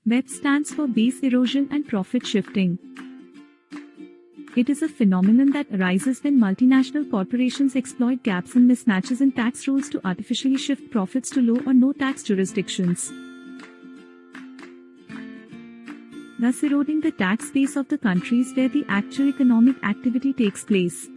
BEPS stands for base erosion and profit shifting. It is a phenomenon that arises when multinational corporations exploit gaps and mismatches in tax rules to artificially shift profits to low or no tax jurisdictions, thus eroding the tax base of the countries where the actual economic activity takes place.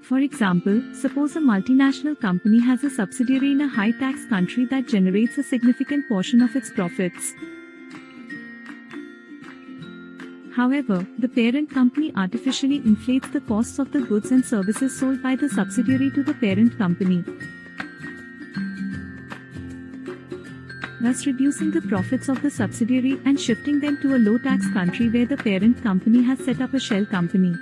For example, suppose a multinational company has a subsidiary in a high-tax country that generates a significant portion of its profits. However, the parent company artificially inflates the costs of the goods and services sold by the subsidiary to the parent company, thus reducing the profits of the subsidiary and shifting them to a low-tax country where the parent company has set up a shell company.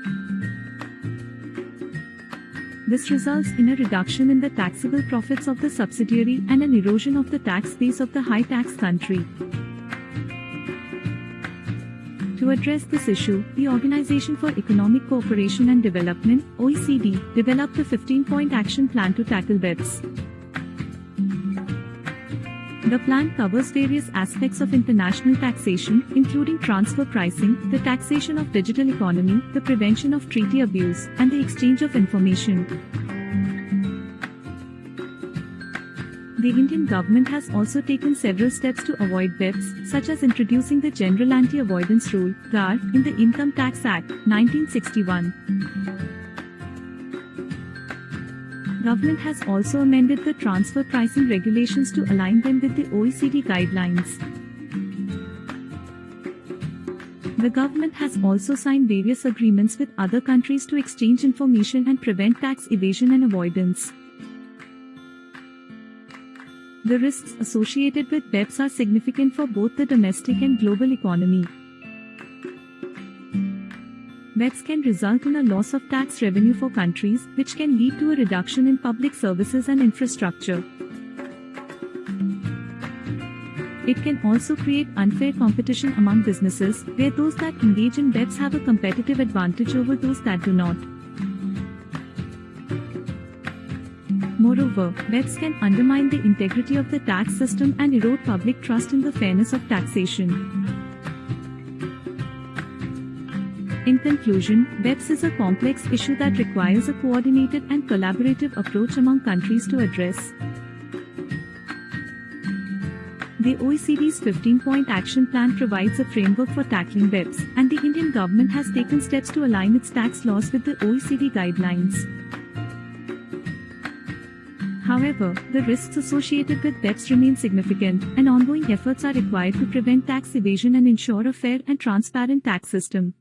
This results in a reduction in the taxable profits of the subsidiary and an erosion of the tax base of the high-tax country. To address this issue, the Organization for Economic Cooperation and Development (OECD) developed a 15-point action plan to tackle BEPS. The plan covers various aspects of international taxation, including transfer pricing, the taxation of digital economy, the prevention of treaty abuse, and the exchange of information. The Indian government has also taken several steps to avoid BEPS, such as introducing the General Anti-Avoidance Rule (GAR) in the Income Tax Act, 1961. Government has also amended the transfer pricing regulations to align them with the OECD guidelines. The government has also signed various agreements with other countries to exchange information and prevent tax evasion and avoidance. The risks associated with BEPS are significant for both the domestic and global economy. BEPS can result in a loss of tax revenue for countries, which can lead to a reduction in public services and infrastructure. It can also create unfair competition among businesses, where those that engage in BEPS have a competitive advantage over those that do not. Moreover, BEPS can undermine the integrity of the tax system and erode public trust in the fairness of taxation. In conclusion, BEPS is a complex issue that requires a coordinated and collaborative approach among countries to address. The OECD's 15-point action plan provides a framework for tackling BEPS, and the Indian government has taken steps to align its tax laws with the OECD guidelines. However, the risks associated with BEPS remain significant, and ongoing efforts are required to prevent tax evasion and ensure a fair and transparent tax system.